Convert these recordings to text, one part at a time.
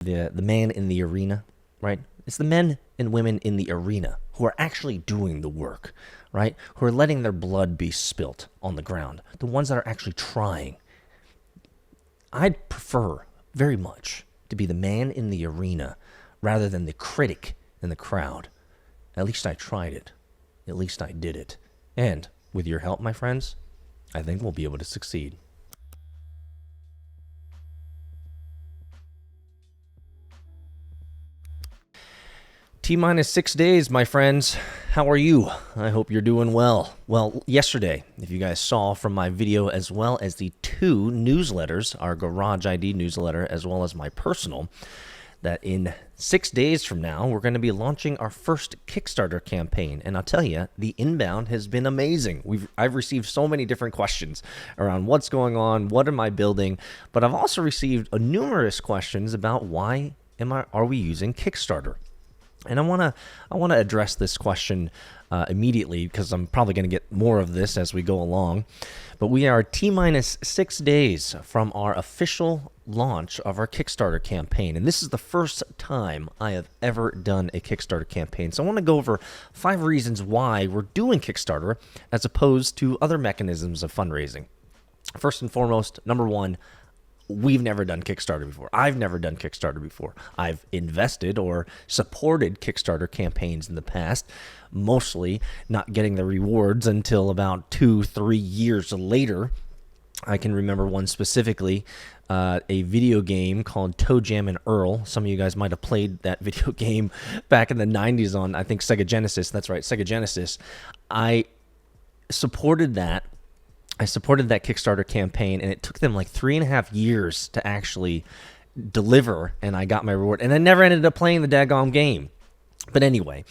the man in the arena, right? It's the men and women in the arena who are actually doing the work, right? Who are letting their blood be spilt on the ground. The ones that are actually trying. I'd prefer very much to be the man in the arena rather than the critic in the crowd. At least I tried it. At least I did it. And with your help, my friends, I think we'll be able to succeed. T-minus 6 days, my friends. How are you? I hope you're doing well. Well, yesterday, if you guys saw from my video, as well as the two newsletters, our GarageID newsletter, as well as my personal, that in 6 days from now, we're going to be launching our first Kickstarter campaign. And I'll tell you, the inbound has been amazing. I've received so many different questions around what's going on, what am I building, but I've also received numerous questions about why are we using Kickstarter? And I want to address this question immediately, because I'm probably going to get more of this as we go along. But we are T-minus 6 days from our official launch of our Kickstarter campaign. And this is the first time I have ever done a Kickstarter campaign. So I want to go over 5 reasons why we're doing Kickstarter as opposed to other mechanisms of fundraising. First and foremost, number one, we've never done Kickstarter before. I've never done Kickstarter before. I've invested or supported Kickstarter campaigns in the past, mostly not getting the rewards until about 2-3 years later. I can remember one specifically, a video game called Toe Jam and Earl. Some of you guys might have played that video game back in the 90s on, I think, Sega Genesis. That's right, Sega Genesis. I supported that Kickstarter campaign, and it took them like 3.5 years to actually deliver, and I got my reward. And I never ended up playing the daggone game. But anyway,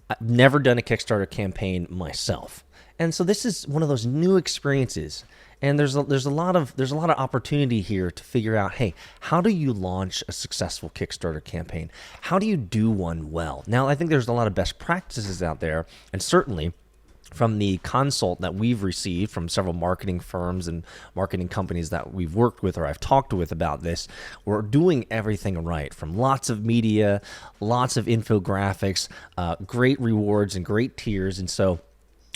I've never done a Kickstarter campaign myself. And so this is one of those new experiences. And there's a lot of opportunity here to figure out, hey, how do you launch a successful Kickstarter campaign? How do you do one well? Now, I think there's a lot of best practices out there, and certainly from the consult that we've received from several marketing firms and marketing companies that we've worked with or I've talked with about this, we're doing everything right, from lots of media, lots of infographics, great rewards and great tiers. And so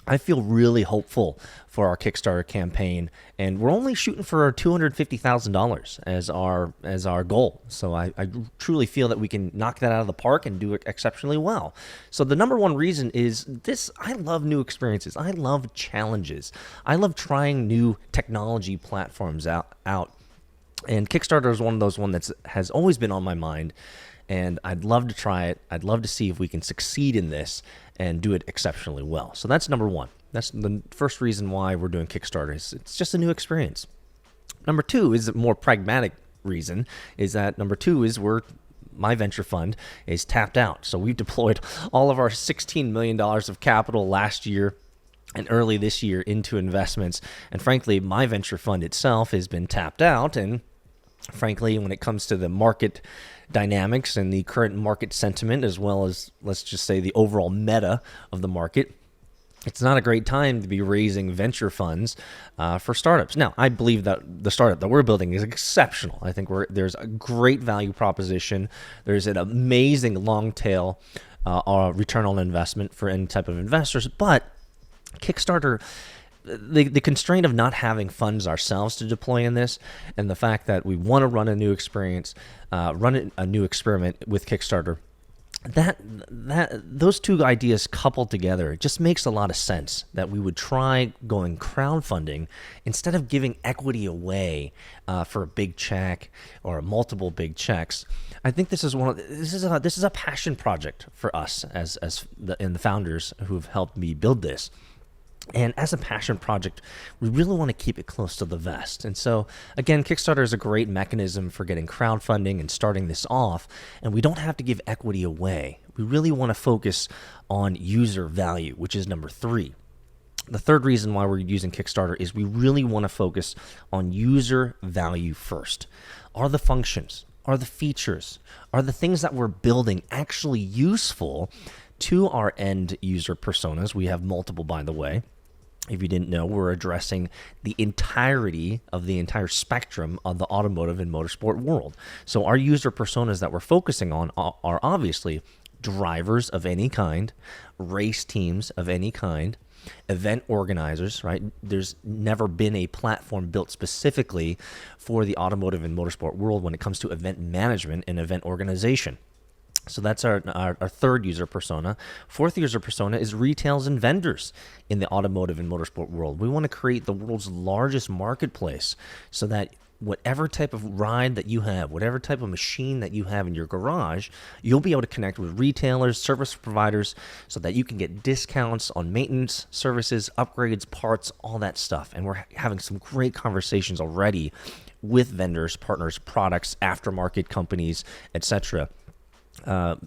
I feel really hopeful for our Kickstarter campaign, and we're only shooting for $250,000 as our goal. So I truly feel that we can knock that out of the park and do it exceptionally well. So the number one reason is this: I love new experiences. I love challenges. I love trying new technology platforms out. And Kickstarter is one of those that has always been on my mind. And I'd love to try it. I'd love to see if we can succeed in this and do it exceptionally well. So that's number one. That's the first reason why we're doing Kickstarter. It's just a new experience. Number two is a more pragmatic reason. My venture fund is tapped out. So we've deployed all of our $16 million of capital last year and early this year into investments. And frankly, my venture fund itself has been tapped out. And frankly, when it comes to the market dynamics and the current market sentiment, as well as, let's just say, the overall meta of the market, it's not a great time to be raising venture funds for startups. Now, I believe that the startup that we're building is exceptional. I think there's a great value proposition. There's an amazing long tail return on investment for any type of investors. But Kickstarter, the constraint of not having funds ourselves to deploy in this, and the fact that we want to run a new experience, run a new experiment with Kickstarter, that those two ideas coupled together, it just makes a lot of sense that we would try going crowdfunding instead of giving equity away for a big check or multiple big checks. I think this is a passion project for us as the founders who've helped me build this. And as a passion project, we really want to keep it close to the vest. And so, again, Kickstarter is a great mechanism for getting crowdfunding and starting this off, and we don't have to give equity away. We really want to focus on user value, which is number 3. The third reason why we're using Kickstarter is we really want to focus on user value first. Are the functions, are the features, are the things that we're building actually useful to our end user personas? We have multiple, by the way. If you didn't know, we're addressing the entirety of the entire spectrum of the automotive and motorsport world. So our user personas that we're focusing on are obviously drivers of any kind, race teams of any kind, event organizers, right? There's never been a platform built specifically for the automotive and motorsport world when it comes to event management and event organization. So that's our third user persona. Fourth user persona is retails and vendors in the automotive and motorsport world. We want to create the world's largest marketplace so that whatever type of ride that you have, whatever type of machine that you have in your garage, you'll be able to connect with retailers, service providers, so that you can get discounts on maintenance, services, upgrades, parts, all that stuff. And we're having some great conversations already with vendors, partners, products, aftermarket companies, etc.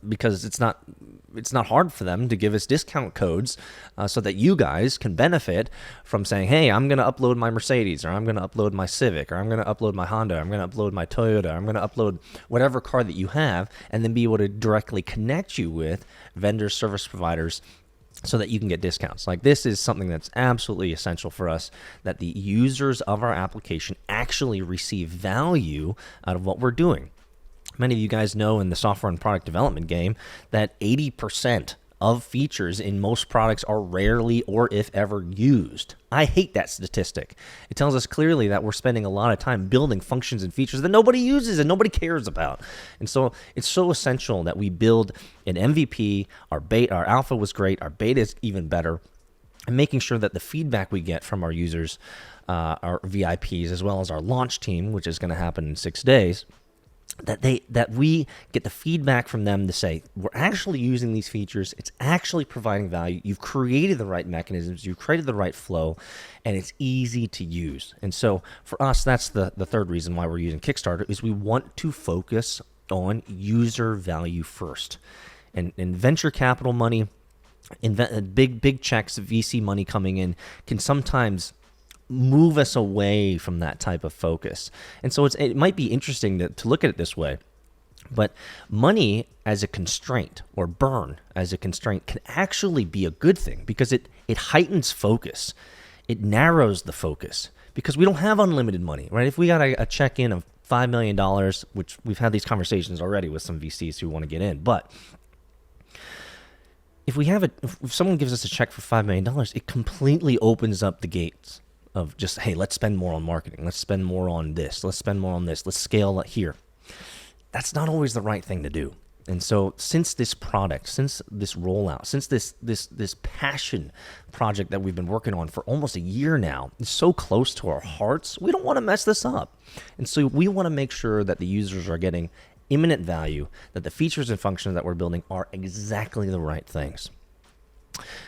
Because it's not hard for them to give us discount codes so that you guys can benefit from saying, hey, I'm going to upload my Mercedes, or I'm going to upload my Civic, or I'm going to upload my Honda, I'm going to upload my Toyota, I'm going to upload whatever car that you have, and then be able to directly connect you with vendors, service providers, so that you can get discounts. Like, this is something that's absolutely essential for us, that the users of our application actually receive value out of what we're doing. Many of you guys know in the software and product development game that 80% of features in most products are rarely or if ever used. I hate that statistic. It tells us clearly that we're spending a lot of time building functions and features that nobody uses and nobody cares about. And so it's so essential that we build an MVP. Our alpha was great. Our beta is even better. And making sure that the feedback we get from our users, our VIPs, as well as our launch team, which is going to happen in 6 days, that we get the feedback from them to say, we're actually using these features, it's actually providing value, you've created the right mechanisms, you've created the right flow, and it's easy to use. And so for us, that's the third reason why we're using Kickstarter, is we want to focus on user value first. And venture capital money, big checks, VC money coming in, can sometimes move us away from that type of focus. And so it might be interesting to look at it this way, but money as a constraint, or burn as a constraint, can actually be a good thing, because it heightens focus. It narrows the focus, because we don't have unlimited money, right? If we got a check-in of $5 million, which we've had these conversations already with some VCs who want to get in, but if someone gives us a check for $5 million, it completely opens up the gates of just, hey, let's spend more on marketing. Let's spend more on this. Let's spend more on this. Let's scale it here. That's not always the right thing to do. And so since this product, since this rollout, since this passion project that we've been working on for almost a year now is so close to our hearts, we don't want to mess this up. And so we want to make sure that the users are getting imminent value, that the features and functions that we're building are exactly the right things.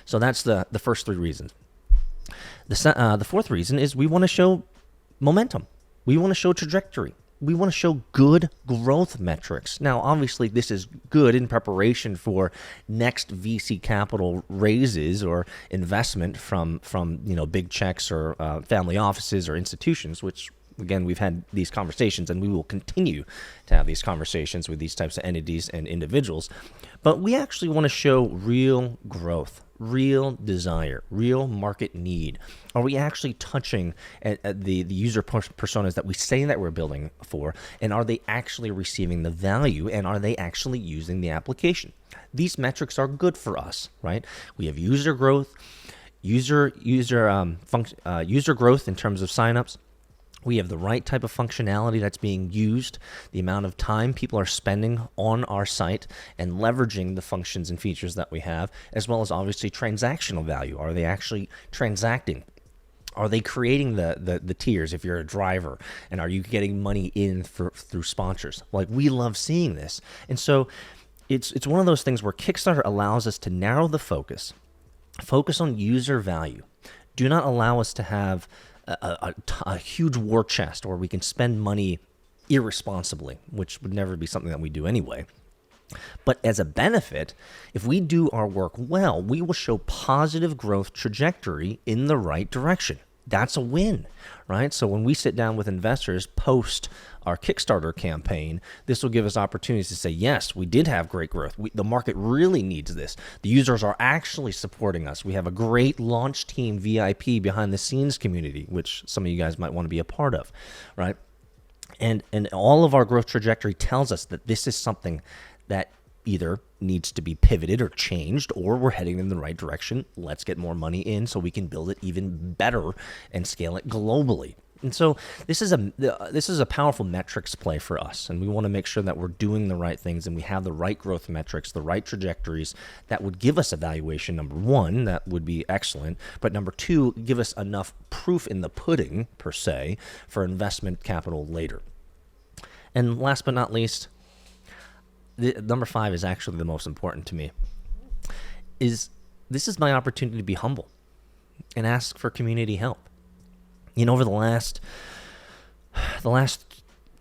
So that's the first three reasons. The fourth reason is we want to show momentum. We want to show trajectory. We want to show good growth metrics. Now, obviously, this is good in preparation for next VC capital raises or investment from big checks or family offices or institutions, which, again, we've had these conversations, and we will continue to have these conversations with these types of entities and individuals. But we actually want to show real growth, real desire, real market need. Are we actually touching at the user personas that we say that we're building for, and are they actually receiving the value, and are they actually using the application? These metrics are good for us, right? We have user growth, user growth in terms of signups. We have the right type of functionality that's being used, the amount of time people are spending on our site and leveraging the functions and features that we have, as well as obviously transactional value. Are they actually transacting? Are they creating the tiers if you're a driver? And are you getting money in through sponsors? Like, we love seeing this. And so it's one of those things where Kickstarter allows us to narrow the focus on user value. Do not allow us to have a huge war chest where we can spend money irresponsibly, which would never be something that we do anyway. But as a benefit, if we do our work well, we will show positive growth trajectory in the right direction. that's a win, right? So when we sit down with investors post our Kickstarter campaign, this will give us opportunities to say, yes, we did have great growth. The market really needs this. The users are actually supporting us. We have a great launch team VIP behind the scenes community, which some of you guys might want to be a part of, right? And all of our growth trajectory tells us that this is something that either needs to be pivoted or changed, or we're heading in the right direction. Let's get more money in so we can build it even better and scale it globally. And so this is a powerful metrics play for us, and we want to make sure that we're doing the right things and we have the right growth metrics, the right trajectories that would give us a valuation. Number one, that would be excellent, but number two, give us enough proof in the pudding, per se, for investment capital later. And last but not least, number 5 is actually the most important to me. This is my opportunity to be humble and ask for community help. Over the last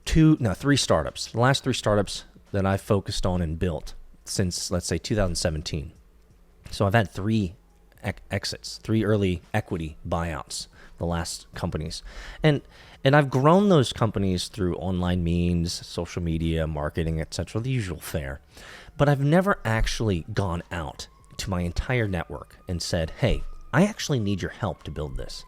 3 startups, the last 3 startups that I've focused on and built since, let's say, 2017. So I've had 3 exits, 3 early equity buyouts, the last companies. And I've grown those companies through online means, social media, marketing, etc., the usual fare. But I've never actually gone out to my entire network and said, hey, I actually need your help to build this.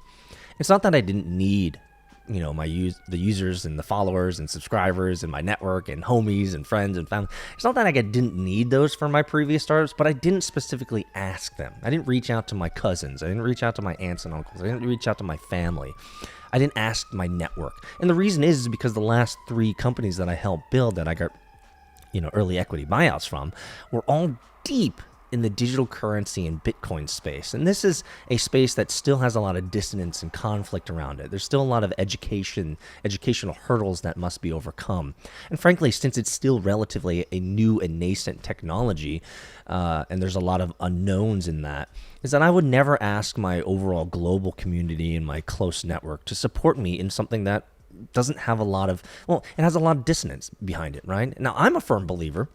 It's not that I didn't need, the users and the followers and subscribers and my network and homies and friends and family. It's not that I didn't need those for my previous startups, but I didn't specifically ask them. I didn't reach out to my cousins. I didn't reach out to my aunts and uncles. I didn't reach out to my family. I didn't ask my network. And the reason is because the last 3 companies that I helped build that I got, early equity buyouts from were all deep in the digital currency and Bitcoin space. And this is a space that still has a lot of dissonance and conflict around it. There's still a lot of educational hurdles that must be overcome. And frankly, since it's still relatively a new and nascent technology, and there's a lot of unknowns in that, is that I would never ask my overall global community and my close network to support me in something that doesn't have it has a lot of dissonance behind it, right? Now, I'm a firm believer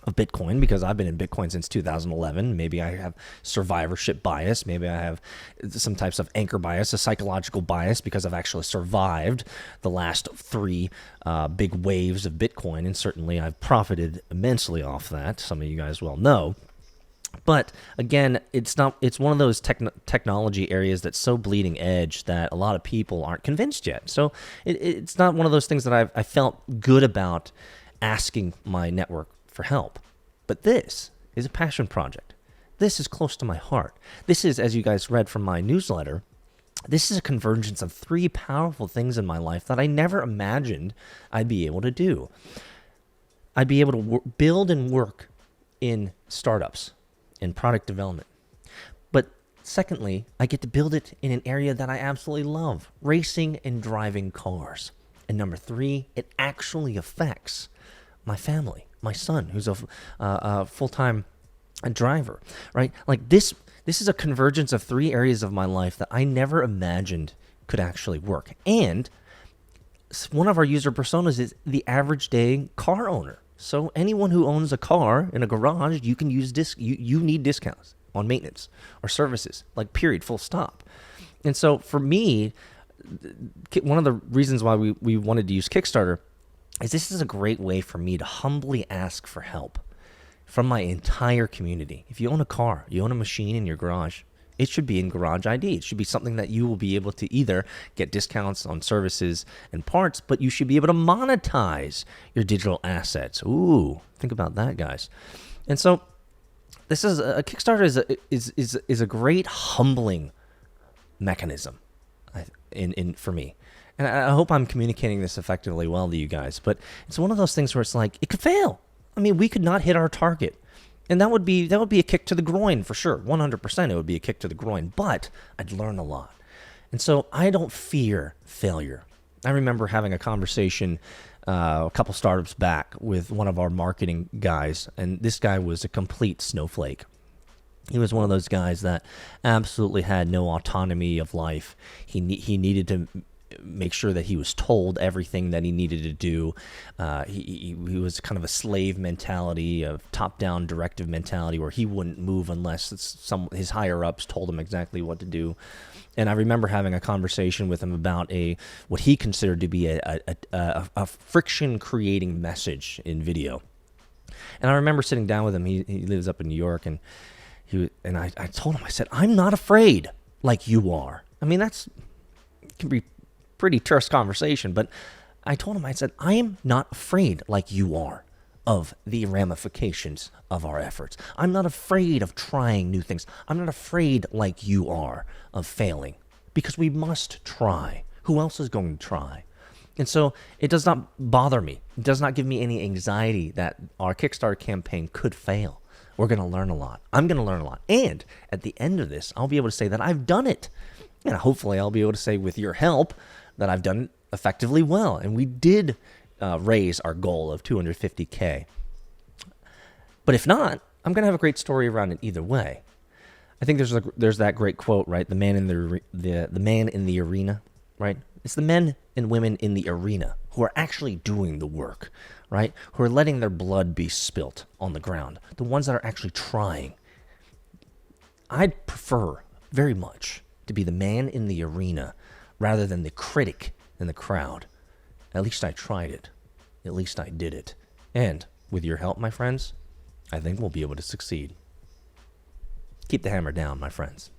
of Bitcoin because I've been in Bitcoin since 2011. Maybe I have survivorship bias. Maybe I have some types of anchor bias, a psychological bias, because I've actually survived the last 3 big waves of Bitcoin, and certainly I've profited immensely off that. Some of you guys well know. But again, it's one of those technology areas that's so bleeding edge that a lot of people aren't convinced yet. So it's not one of those things that I felt good about asking my network for help. But this is a passion project. This is close to my heart. This is, as you guys read from my newsletter, this is a convergence of 3 powerful things in my life that I never imagined I'd be able to do. I'd be able to build and work in startups, in product development. But secondly, I get to build it in an area that I absolutely love, racing and driving cars. And number 3, it actually affects my family, my son, who's a full-time driver, right? Like this is a convergence of 3 areas of my life that I never imagined could actually work. And one of our user personas is the average day car owner. So anyone who owns a car in a garage, you can use you need discounts on maintenance or services, like period, full stop. And so for me, one of the reasons why we wanted to use Kickstarter is this is a great way for me to humbly ask for help from my entire community. If you own a car, you own a machine in your garage, it should be in GarageID. It should be something that you will be able to either get discounts on services and parts, but you should be able to monetize your digital assets. Ooh, think about that, guys. And so this is a Kickstarter is a great humbling mechanism for me. And I hope I'm communicating this effectively well to you guys, but it's one of those things where it's like, it could fail. I mean, we could not hit our target. And that would be a kick to the groin for sure. 100% it would be a kick to the groin, but I'd learn a lot. And so I don't fear failure. I remember having a conversation a couple startups back with one of our marketing guys, and this guy was a complete snowflake. He was one of those guys that absolutely had no autonomy of life. He needed to make sure that he was told everything that he needed to do. He was kind of a slave mentality, a top-down directive mentality, where he wouldn't move unless his higher-ups told him exactly what to do. And I remember having a conversation with him about what he considered to be a friction-creating message in video. And I remember sitting down with him. He lives up in New York, and I told him, I said, I'm not afraid like you are. I mean, it can be pretty terse conversation, but I told him, I said, I am not afraid like you are of the ramifications of our efforts. I'm not afraid of trying new things. I'm not afraid like you are of failing, because we must try. Who else is going to try? And so it does not bother me. It does not give me any anxiety that our Kickstarter campaign could fail. We're going to learn a lot. I'm going to learn a lot. And at the end of this, I'll be able to say that I've done it. And hopefully I'll be able to say, with your help, that I've done it effectively well. And we did raise our goal of $250K. But if not, I'm going to have a great story around it either way. I think there's that great quote, right? The man in the man in the arena, right? It's the men and women in the arena who are actually doing the work, right? Who are letting their blood be spilt on the ground. The ones that are actually trying. I'd prefer very much to be the man in the arena rather than the critic in the crowd. At least I tried it. At least I did it. And with your help, my friends, I think we'll be able to succeed. Keep the hammer down, my friends.